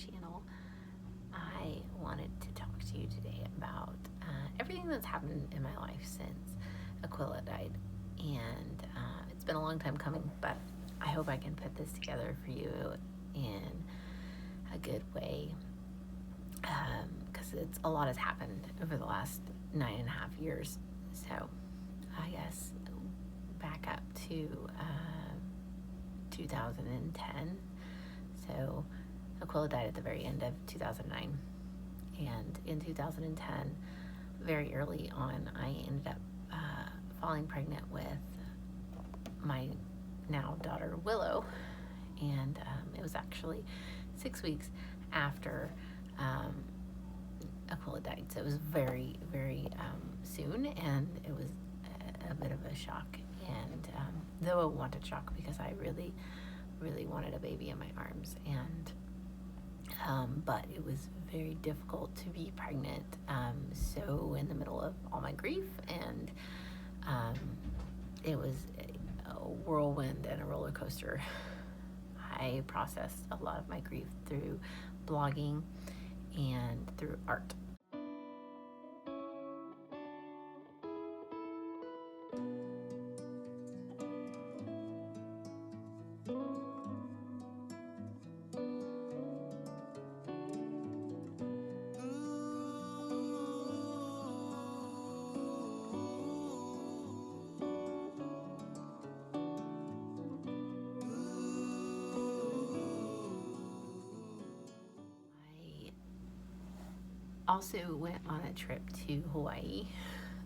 channel. I wanted to talk to you today about everything that's happened in my life since Aquila died. And it's been a long time coming, but I hope I can put this together for you in a good way, because a lot has happened over the last 9.5 years. So I guess back up to 2010. So Aquila died at the very end of 2009. And in 2010, very early on, I ended up falling pregnant with my now daughter Willow. And it was actually 6 weeks after Aquila died. So it was very, very soon, and it was a bit of a shock. And though a wanted shock, because I really, really wanted a baby in my arms. And but it was very difficult to be pregnant, so in the middle of all my grief, and it was a whirlwind and a roller coaster. I processed a lot of my grief through blogging and through art. Also went on a trip to Hawaii,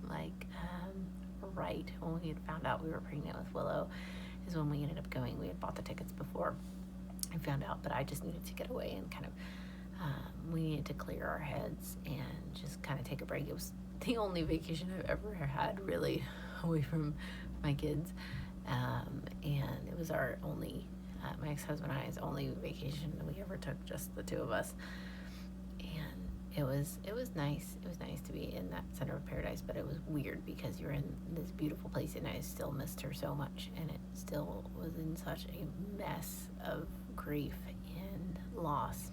right when we had found out we were pregnant with Willow is when we ended up going. We had bought the tickets before I found out, but I just needed to get away and kind of, we needed to clear our heads and just kind of take a break. It was the only vacation I've ever had, really, away from my kids, and it was our only, my ex-husband and I's only vacation that we ever took, just the two of us. It was nice. It was nice to be in that center of paradise, but it was weird because you're in this beautiful place, and I still missed her so much, and it still was in such a mess of grief and loss.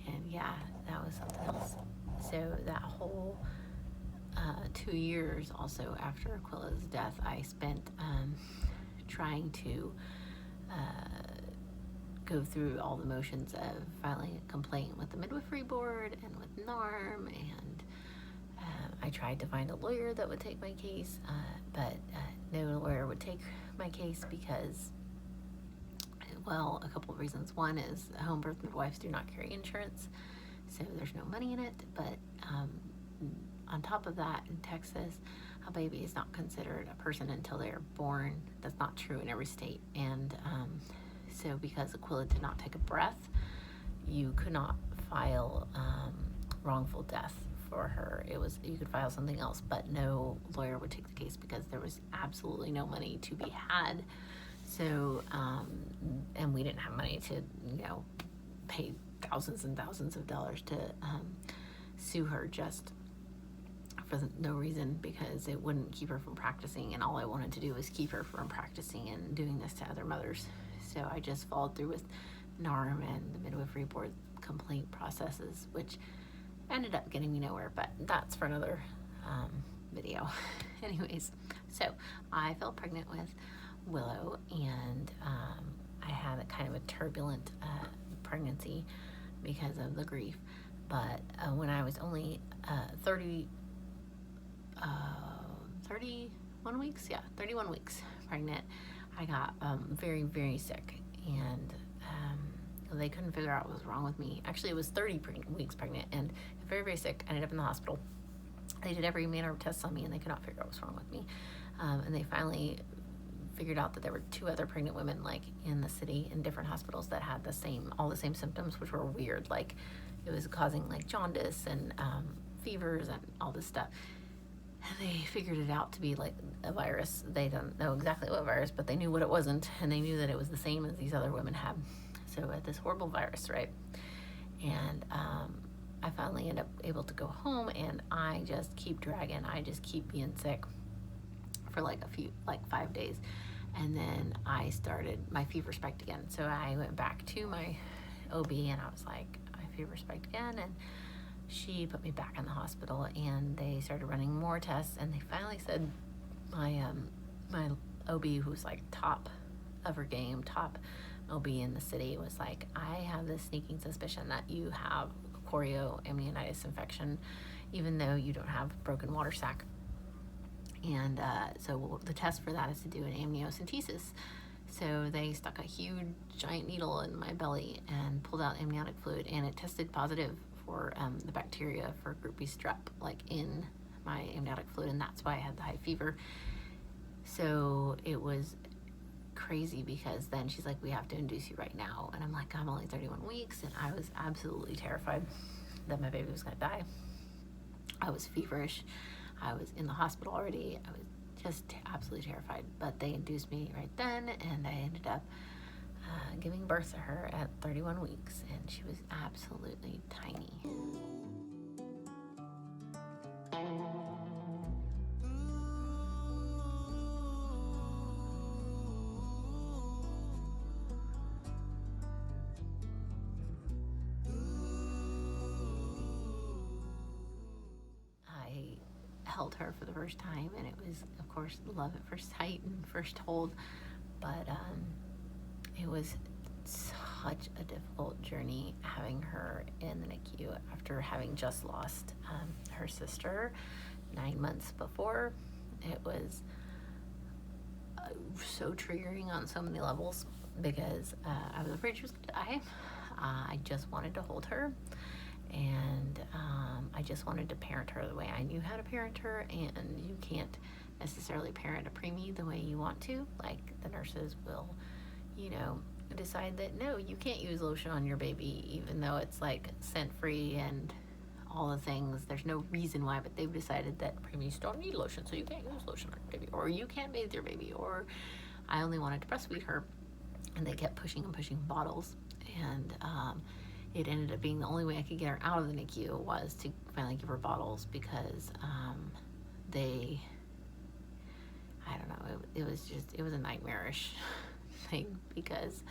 And yeah, that was something else. So that whole 2 years also after Aquila's death, I spent trying to go through all the motions of filing a complaint with the midwifery board and with NARM, and I tried to find a lawyer that would take my case, but no lawyer would take my case because, well, a couple of reasons. One is home birth midwives do not carry insurance, so there's no money in it, but on top of that, in Texas, a baby is not considered a person until they are born. That's not true in every state, and so because Aquila did not take a breath, you could not file wrongful death for her. You could file something else, but no lawyer would take the case because there was absolutely no money to be had. So, and we didn't have money to, pay thousands and thousands of dollars to sue her just for no reason, because it wouldn't keep her from practicing, and all I wanted to do was keep her from practicing and doing this to other mothers. So I just followed through with NARM and the midwifery board complaint processes, which ended up getting me nowhere, but that's for another video. Anyways, so I fell pregnant with Willow, and I had a kind of a turbulent pregnancy because of the grief. But when I was only 31 weeks pregnant, I got very, very sick, and they couldn't figure out what was wrong with me. Actually, it was 30 weeks pregnant, and very, very sick. I ended up in the hospital. They did every manner of tests on me, and they could not figure out what was wrong with me. And they finally figured out that there were 2 other pregnant women, in the city, in different hospitals, that had all the same symptoms, which were weird. It was causing jaundice and fevers and all this stuff. And they figured it out to be a virus. They don't know exactly what virus, but they knew what it wasn't, and they knew that it was the same as these other women had. So this horrible virus, right? And I finally end up able to go home, and I just keep dragging. I just keep being sick for 5 days. And then my fever spiked again. So I went back to my OB, and I was like, I fever spiked again, and she put me back in the hospital, and they started running more tests, and they finally said my OB, who's like top of her game, top OB in the city, was like, I have this sneaking suspicion that you have chorioamnionitis infection, even though you don't have broken water sac. And so the test for that is to do an amniocentesis. So they stuck a huge giant needle in my belly and pulled out amniotic fluid, and it tested positive for the bacteria for group B strep, like in my amniotic fluid, and that's why I had the high fever. So it was crazy, because then she's like, we have to induce you right now, and I'm like, I'm only 31 weeks, and I was absolutely terrified that my baby was gonna die. I was feverish. I was in the hospital already. I was just absolutely terrified, but they induced me right then, and I ended up giving birth to her at 31 weeks, and she was absolutely tiny. I held her for the first time, and it was, of course, love at first sight and first hold, but it was such a difficult journey having her in the NICU after having just lost her sister 9 months before. It was so triggering on so many levels, because I was afraid she was gonna die. I just wanted to hold her, and I just wanted to parent her the way I knew how to parent her, and you can't necessarily parent a preemie the way you want to. Like, the nurses will, decide that, no, you can't use lotion on your baby, even though it's like scent-free and all the things. There's no reason why, but they've decided that preemies don't need lotion, so you can't use lotion on your baby, or you can't bathe your baby, or I only wanted to breastfeed her, and they kept pushing and pushing bottles, and it ended up being the only way I could get her out of the NICU was to finally give her bottles, because I don't know, it was a nightmarish thing, because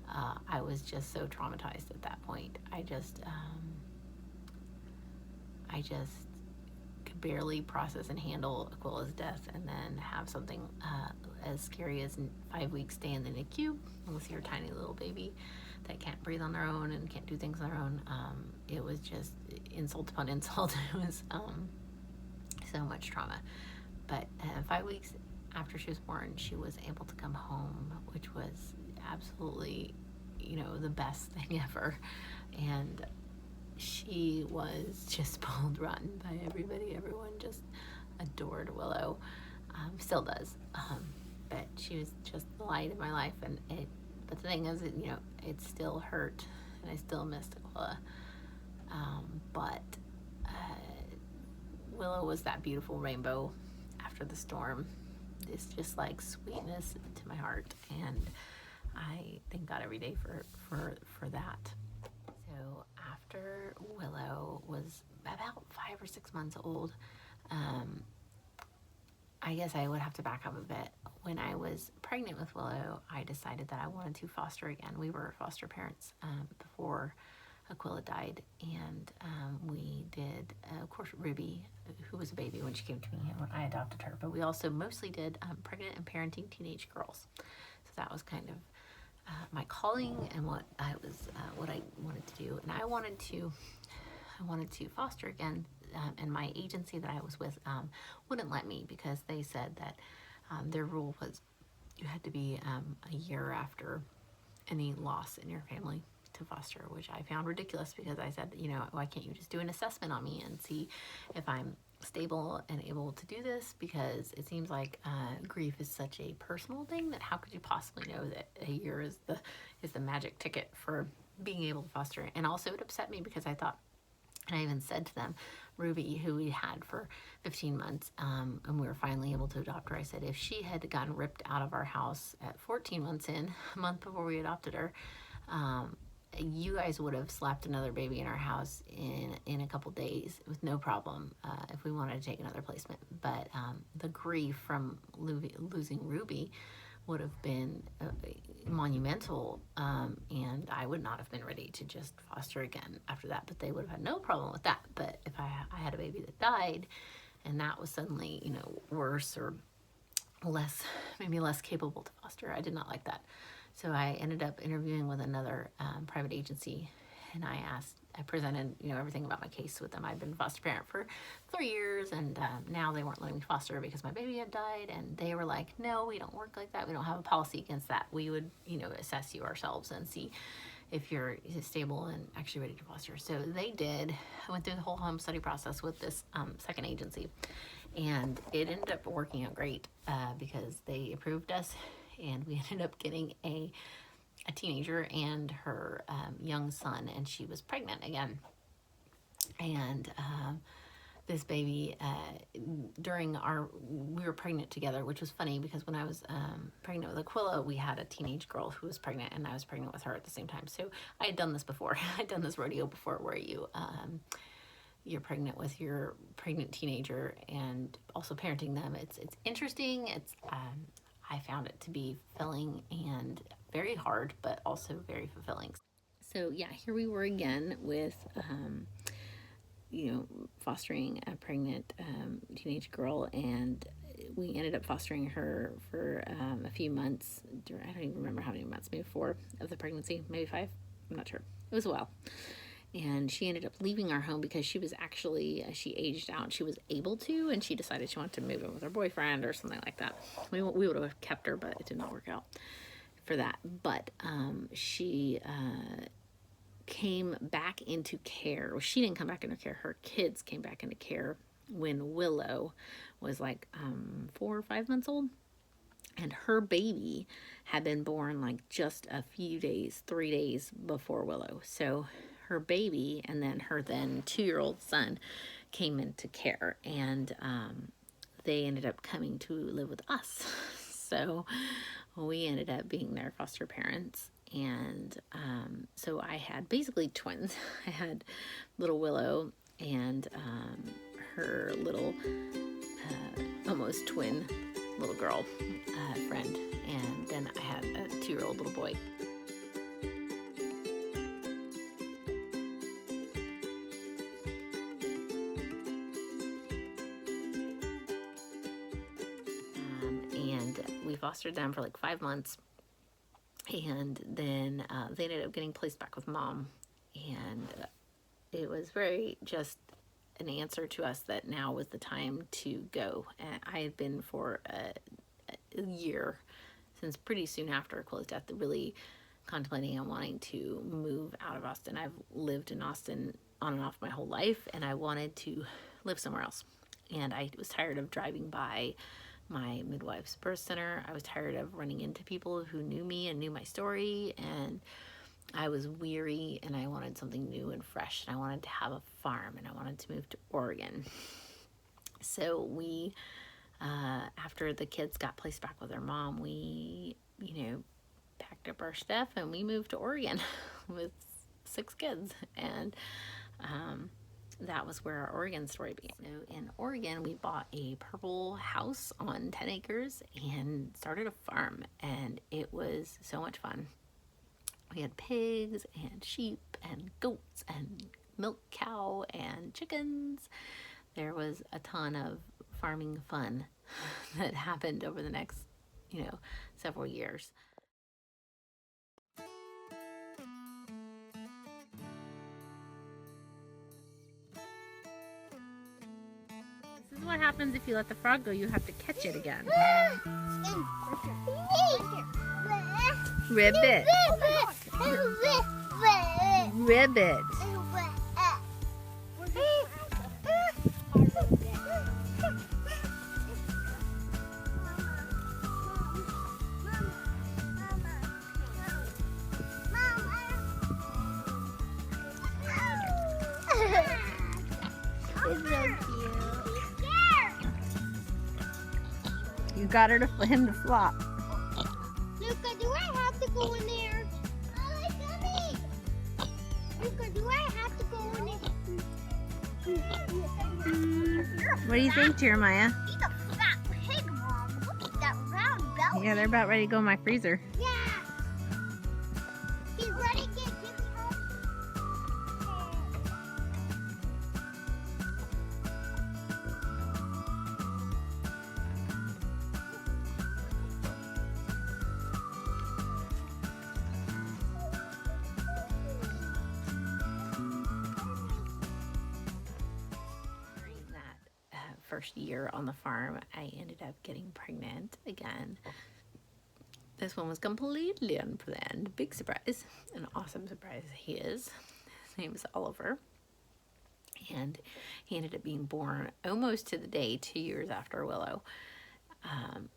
I was just so traumatized at that point. I just could barely process and handle Aquila's death, and then have something as scary as 5 weeks stay in the NICU with your tiny little baby that can't breathe on their own and can't do things on their own. It was just insult upon insult. It was so much trauma. But 5 weeks after she was born, she was able to come home, which was absolutely, the best thing ever. And she was just spoiled rotten by everybody. Everyone just adored Willow. Still does. But she was just the light of my life. But the thing is, it still hurt, and I still missed Aquila. But Willow was that beautiful rainbow after the storm. It's just like sweetness to my heart, and I thank God every day for that. So after Willow was about 5 or 6 months old, I guess I would have to back up a bit. When I was pregnant with Willow, I decided that I wanted to foster again. We were foster parents before Aquila died, and we did, of course, Ruby, who was a baby when she came to me, and when I adopted her. But we also mostly did pregnant and parenting teenage girls. So that was kind of my calling, and what I wanted to do. And I wanted to foster again, and my agency that I was with wouldn't let me, because they said that their rule was you had to be a year after any loss in your family to foster, which I found ridiculous, because I said, why can't you just do an assessment on me and see if I'm stable and able to do this? Because it seems like grief is such a personal thing, that how could you possibly know that a year is the magic ticket for being able to foster? And also it upset me, because I thought, and I even said to them, Ruby, who we had for 15 months, and we were finally able to adopt her, I said, if she had gotten ripped out of our house at 14 months in, a month before we adopted her, you guys would have slapped another baby in our house in a couple days with no problem, if we wanted to take another placement. But the grief from losing Ruby would have been monumental, and I would not have been ready to just foster again after that, but they would have had no problem with that. But if I had a baby that died, and that was suddenly, you know, worse or less, maybe less capable to foster, I did not like that. So I ended up interviewing with another private agency, and I presented, you know, everything about my case with them. I'd been a foster parent for 3 years, and now they weren't letting me foster because my baby had died, and they were like, no, we don't work like that. We don't have a policy against that. We would, you know, assess you ourselves and see if you're stable and actually ready to foster. So they did. I went through the whole home study process with this second agency, and it ended up working out great because they approved us, and we ended up getting a teenager and her young son, and she was pregnant again. And this baby, we were pregnant together, which was funny because when I was pregnant with Aquila, we had a teenage girl who was pregnant, and I was pregnant with her at the same time. So I had done this before. I'd done this rodeo before, where you're pregnant with your pregnant teenager and also parenting them. It's interesting. I found it to be fulfilling and very hard, but also very fulfilling. So yeah, here we were again with, you know, fostering a pregnant teenage girl, and we ended up fostering her for a few months. I don't even remember how many months, maybe 4 of the pregnancy, maybe 5. I'm not sure. It was a while. And she ended up leaving our home because she was actually, she aged out. She was able to, and she decided she wanted to move in with her boyfriend or something like that. We would have kept her, but it did not work out for that. But she came back into care. Well, she didn't come back into care. Her kids came back into care when Willow was like 4 or 5 months old. And her baby had been born like just a few days, 3 days before Willow. So her baby and then her then 2-year-old son came into care, and they ended up coming to live with us. So we ended up being their foster parents. And so I had basically twins. I had little Willow and her little almost twin little girl friend, and then I had a 2-year-old little boy. And we fostered them for like 5 months, and then they ended up getting placed back with mom, and it was very just an answer to us that now was the time to go. And I had been for a year, since pretty soon after Aquila's death, really contemplating and wanting to move out of Austin. I've lived in Austin on and off my whole life, and I wanted to live somewhere else. And I was tired of driving by my midwife's birth center. I was tired of running into people who knew me and knew my story, and I was weary, and I wanted something new and fresh, and I wanted to have a farm, and I wanted to move to Oregon. So we, after the kids got placed back with their mom, we, you know, packed up our stuff and we moved to Oregon with 6 kids, and that was where our Oregon story began. So in Oregon, we bought a purple house on 10 acres and started a farm, and it was so much fun. We had pigs and sheep and goats and milk cow and chickens. There was a ton of farming fun that happened over the next, you know, several years. This is what happens if you let the frog go. You have to catch it again. Ribbit. Ribbit. It's so cute. You got him to flop. Luca, do I have to go in there? Oh, it's coming. Luca, do I have to go in there? What do you think, Jeremiah? He's a fat pig, Mom. Look at that round belly. Yeah, they're about ready to go in my freezer. Yeah. He's ready to get Jimmy home. During that first year on the farm, I ended up getting pregnant again. This one was completely unplanned. Big surprise. An awesome surprise he is. His name is Oliver. And he ended up being born almost to the day, 2 years after Willow.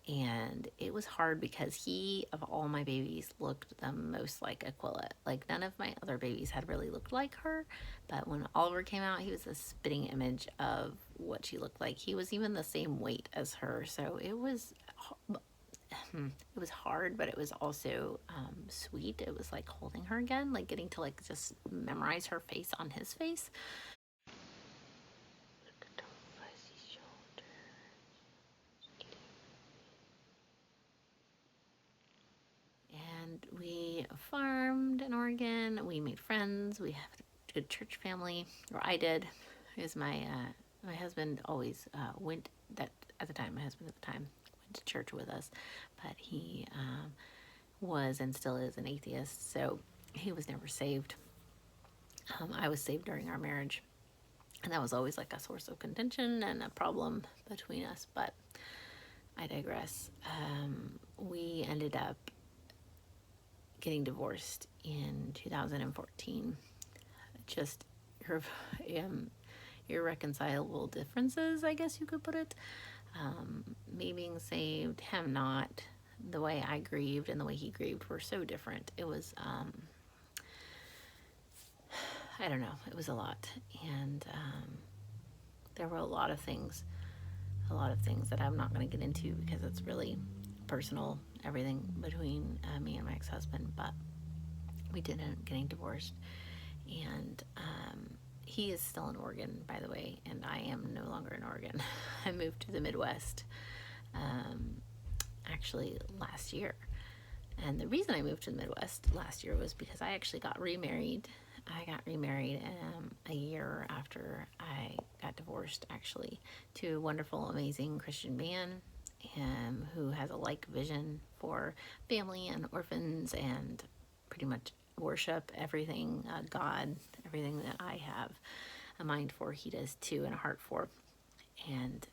And it was hard because he, of all my babies, looked the most like Aquila. Like, none of my other babies had really looked like her, but when Oliver came out, he was a spitting image of what she looked like. He was even the same weight as her, so it was hard, but it was also sweet. It was like holding her again, like getting to like just memorize her face on his face. Look at those fuzzy shoulders. And we farmed in Oregon. We made friends. We have a good church family, or I did. Because my husband always went, that at the time, my husband at the time went to church with us, but he was and still is an atheist, so he was never saved. I was saved during our marriage, and that was always like a source of contention and a problem between us, but I digress. We ended up getting divorced in 2014. Just irreconcilable differences, I guess you could put it. Me being saved, him not. The way I grieved and the way he grieved were so different. It was, I don't know, it was a lot. And there were a lot of things that I'm not going to get into because it's really personal, everything between me and my ex-husband, but we did end up getting divorced. And he is still in Oregon, by the way, and I am no longer in Oregon. I moved to the Midwest actually last year. And the reason I moved to the Midwest last year was because I actually got remarried. I got remarried a year after I got divorced, actually, to a wonderful, amazing Christian man who has a like vision for family and orphans and pretty much worship everything, God, everything that I have a mind for, he does too, and a heart for. And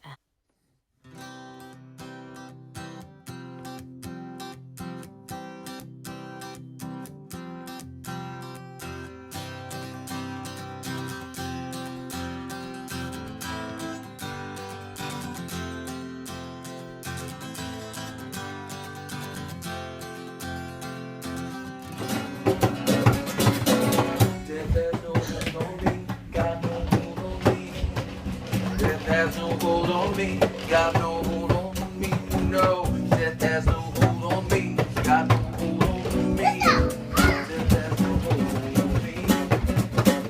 has no hold on me, got no hold on me, no, death has no hold on me, got no hold on me, death has no hold on me,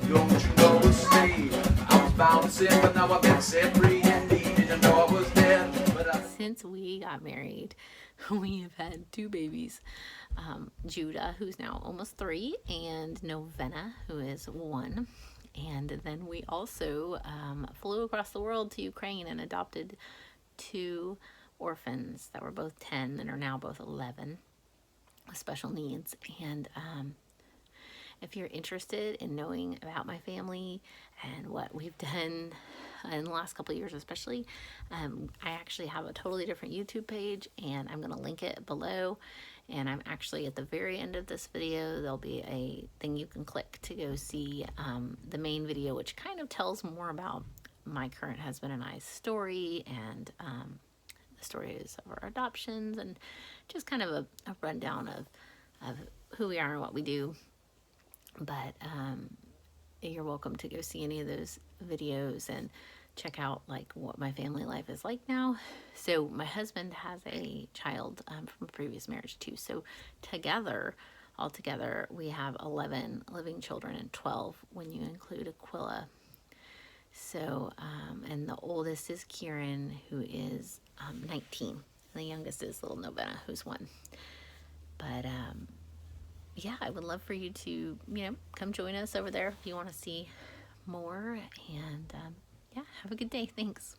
don't you know it's me, I was bound to sin, but now I've been set free, indeed, didn't know I was dead, but since we got married, we have had 2 babies, Judah, who's now almost 3, and Novena, who is 1. And then we also flew across the world to Ukraine and adopted 2 orphans that were both 10 and are now both 11 with special needs. And if you're interested in knowing about my family and what we've done in the last couple of years especially, I actually have a totally different YouTube page, and I'm going to link it below. And I'm actually at the very end of this video, there'll be a thing you can click to go see the main video, which kind of tells more about my current husband and I's story, and the stories of our adoptions, and just kind of a rundown of who we are and what we do. But you're welcome to go see any of those videos and check out like what my family life is like now. So my husband has a child from a previous marriage too. So altogether, we have 11 living children and 12 when you include Aquila. So, and the oldest is Kieran, who is 19. And the youngest is little Novena, who's 1. But yeah, I would love for you to, come join us over there if you want to see more. And yeah, have a good day. Thanks.